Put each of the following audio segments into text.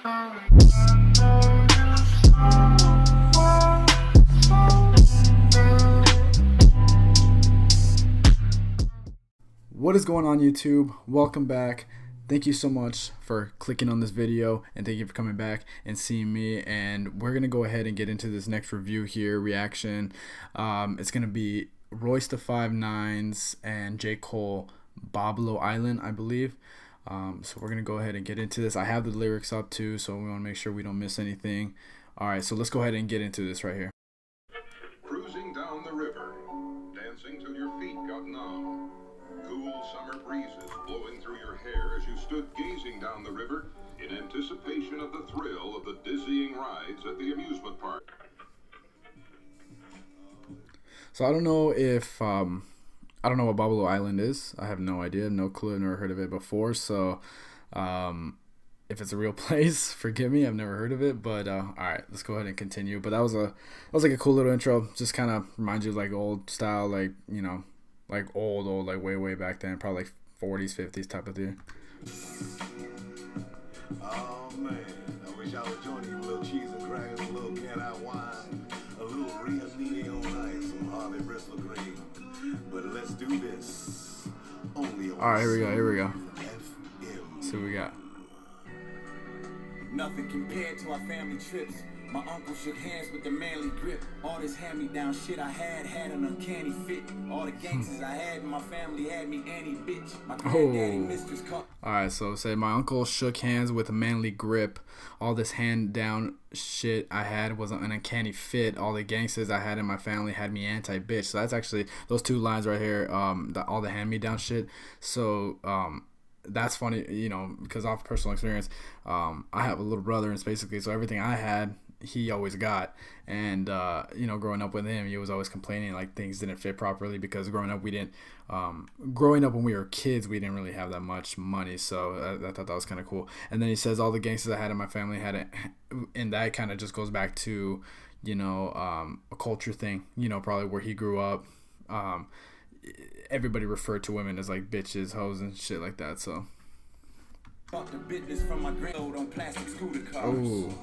What is going on, YouTube? Welcome back. Thank you so much for clicking on this video, and thank you for coming back and seeing me. And we're gonna go ahead and get into this next review here, reaction. It's gonna be Royce the 5'9" and J. Cole, Boblo Island, I believe. So we're gonna go ahead and get into this. I have the lyrics up too, so we want to make sure we don't miss anything. All right, so let's go ahead and get into this right here. Cruising down the river, dancing till your feet got numb. Cool summer breezes blowing through your hair as you stood gazing down the river in anticipation of the thrill of the dizzying rides at the amusement park. So I don't know if I don't know what Boblo Island is. I have no idea, no clue, never heard of it before. So if it's a real place, forgive me, I've never heard of it. But all right, let's go ahead and continue. But that was like a cool little intro. Just kind of reminds you of like old style, like, you know, like old, like way back then, probably like 40s, 50s type of thing. Oh man, I wish I was joining you. A little cheese and crackers, a little cat-eye wine, a little Rio Nino on ice, some Harley Bristol cream. But let's do this. Only on All right, here we go. FM. See what we got. Nothing compared to our family trips. My uncle shook hands with the manly grip. All this hand-me-down shit I had an uncanny fit. All the gangsters I had in my family had me Annie bitch. My granddaddy mistress caught. Alright, so say my uncle shook hands with a manly grip. All this hand-down shit I had was an uncanny fit. All the gangsters I had in my family had me anti-bitch. So that's actually those two lines right here. All the hand-me-down shit. So that's funny, you know, because off personal experience, I have a little brother, and it's basically so everything I had, he always got. And you know, growing up with him, he was always complaining like things didn't fit properly, because growing up when we were kids, we didn't really have that much money. So I thought that was kind of cool. And then he says all the gangsters I had in my family had it, and that kind of just goes back to, you know, a culture thing, you know, probably where he grew up. Everybody referred to women as like bitches, hoes, and shit like that. So the business from my grandma on plastic scooter cars.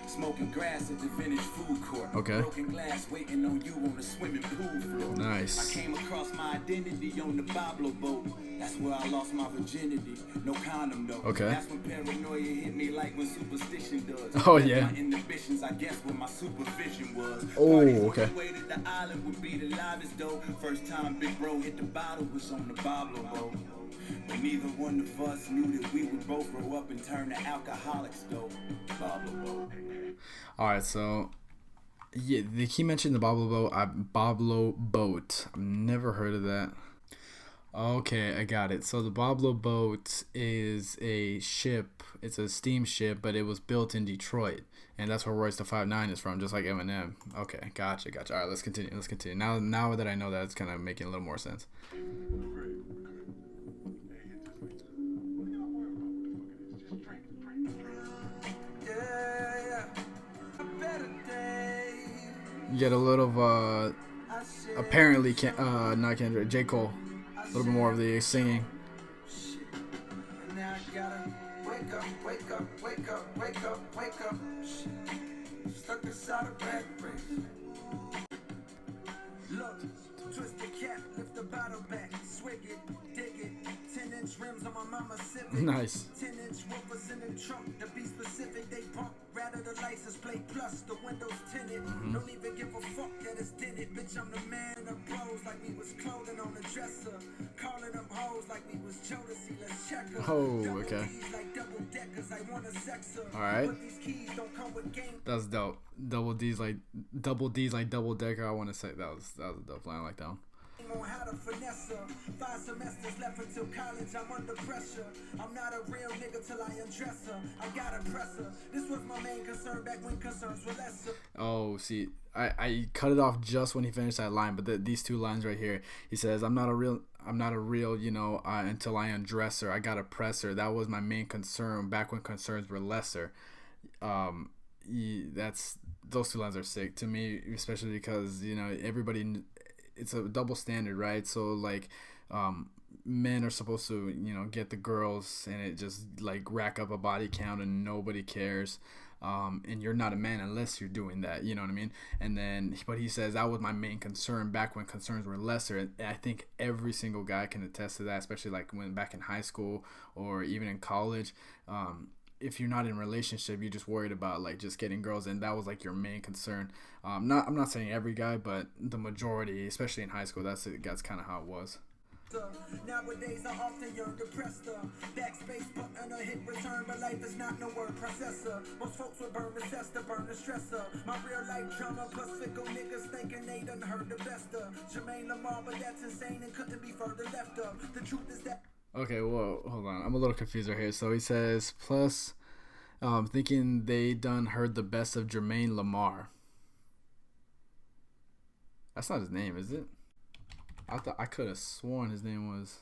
Smoking grass at the vintage food court. Okay. Broken glass waiting on you on the swimming pool floor. Nice. I came across my identity on the Boblo boat. That's where I lost my virginity. No condom though. Okay. That's when paranoia hit me like when superstition does. Oh yeah. My inhibitions, I guess, where my supervision was. Oh, okay. The way that the island would be the livest though. First time Big Bro hit the bottle was on the Boblo boat. But neither one of us knew that we would both grow up and turn to alcoholics though. Boblo boat. All right, so yeah, he mentioned the Boblo boat. I've never heard of that. Okay, I got it. So the Boblo boat is a ship. It's a steamship, but it was built in Detroit, and that's where Royce the 5'9" is from, just like Eminem. Okay, gotcha. All right, let's continue. Now that I know that, it's kind of making a little more sense. You get a little of apparently not Kendrick, J. Cole, a little bit more of the singing. Now I gotta wake up. Stuck inside a back race. Look, twist the cap, lift the bottle back, swig it, dig it. 10-inch rims on my mama Civic. Nice. 10-inch woofers in the trunk, to be specific, they pump. Rather the license plate plus the windows tinted. Don't even give a fuck that it's tinted. Bitch, I'm the man of pros, like we was clothing on the dresser. Calling them hoes like we was Jodeci, let's check her. Oh, okay. Like double deckers, I wanna sex her. All right. But these keys don't come with game. That's dope. Double D's like double decker. I want to say that was a dope line. I like that one. On how to finesse her. 5 semesters left until college, I'm under pressure. I'm not a real nigga till I undress her. I gotta press her. This was my main concern back when concerns were lesser. Oh, see, I cut it off just when he finished that line, but these two lines right here, he says, I'm not a real, you know, until I undress her. I gotta press her. That was my main concern back when concerns were lesser. That's those two lines are sick to me, especially because, you know, everybody, it's a double standard, right? So like men are supposed to, get the girls and it just like rack up a body count and nobody cares. And you're not a man unless you're doing that, you know what I mean? And then, but he says that was my main concern back when concerns were lesser. And I think every single guy can attest to that, especially like when back in high school or even in college. If you're not in a relationship, you're just worried about like just getting girls, and that was like your main concern. I'm not saying every guy, but the majority, especially in high school, that's kind of how it was. Nowadays I often yearn to press the backspace button or hit return, but life is not no word processor. Most folks would burn recess to burn the stressor. My real life drama plus fickle niggas thinking they done heard the best of Jermaine Lamar, but that's insane and couldn't be further left of. The truth is that. Okay, whoa, hold on. I'm a little confused right here. So he says, plus, thinking they done heard the best of Jermaine Lamar. That's not his name, is it? I could have sworn his name was.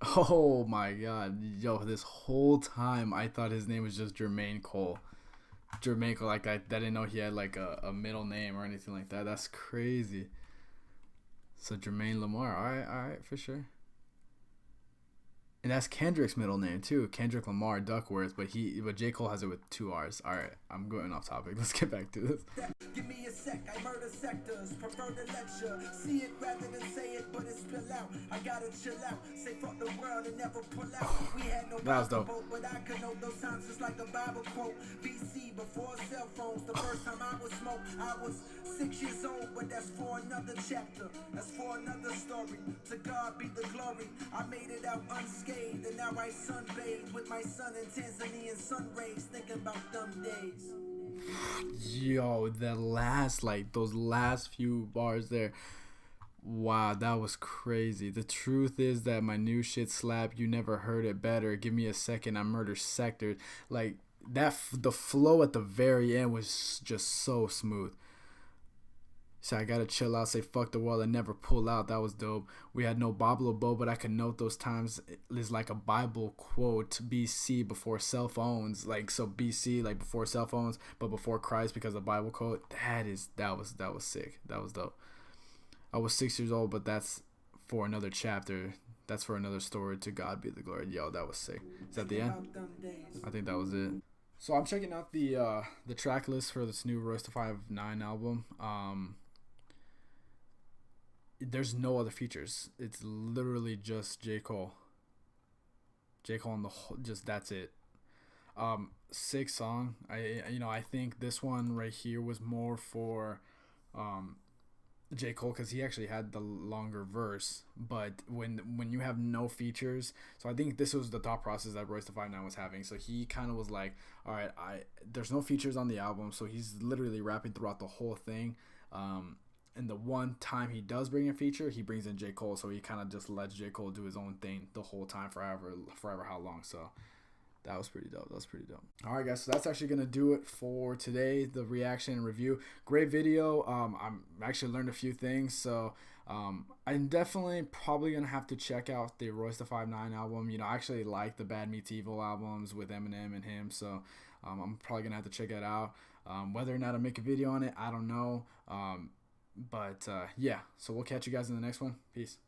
Oh my god, yo! This whole time I thought his name was just Jermaine Cole. Jermaine Cole, like I didn't know he had like a middle name or anything like that. That's crazy. So Jermaine Lamar, all right, for sure. And that's Kendrick's middle name too, Kendrick Lamar Duckworth. But J. Cole has it with 2 R's. All right, I'm going off topic. Let's get back to this. Give me a sec, I murder sectors, prefer to lecture. See it rather than say it, but it spill out. I gotta chill out, say fuck the world and never pull out. We had no boat, but I could know those times just like a Bible quote. BC, before cell phones, the first time I was smoked, I was 6 years old, but that's for another chapter. That's for another story. To God be the glory. I made it out unscathed, and now I sunbathe with my son in Tanzanian sun rays, thinking about them days. Yo, those last few bars there. Wow, that was crazy. The truth is that my new shit slap. You never heard it better. Give me a second, I murder sectors. Like that, the flow at the very end was just so smooth. So I gotta chill out, say fuck the world and never pull out. That was dope. We had no Boblo Bo, but I can note those times is like a Bible quote. BC, before cell phones, like so BC, like before cell phones, but before Christ, because of Bible quote. That was sick. That was dope. I was 6 years old, but that's for another chapter. That's for another story. To God be the glory. Yo, that was sick. Is that the end? I think that was it. So I'm checking out the track list for this new Royce da 5'9" album. There's no other features. It's literally just J. Cole. J. Cole on the whole, just that's it. Sick song. I think this one right here was more for J. Cole, because he actually had the longer verse. But when you have no features, so I think this was the thought process that Royce da 5'9" was having. So he kind of was like, all right, there's no features on the album, so he's literally rapping throughout the whole thing. And the one time he does bring a feature, he brings in J. Cole, so he kind of just lets J. Cole do his own thing the whole time, forever how long. So that was pretty dope. All right, guys, so that's actually going to do it for today, the reaction and review. Great video. I'm actually learned a few things, so I'm definitely probably going to have to check out the Royce da 5'9" album. I actually like the Bad Meets Evil albums with Eminem and him, so I'm probably going to have to check that out. Whether or not I make a video on it, I don't know. But yeah, so we'll catch you guys in the next one. Peace.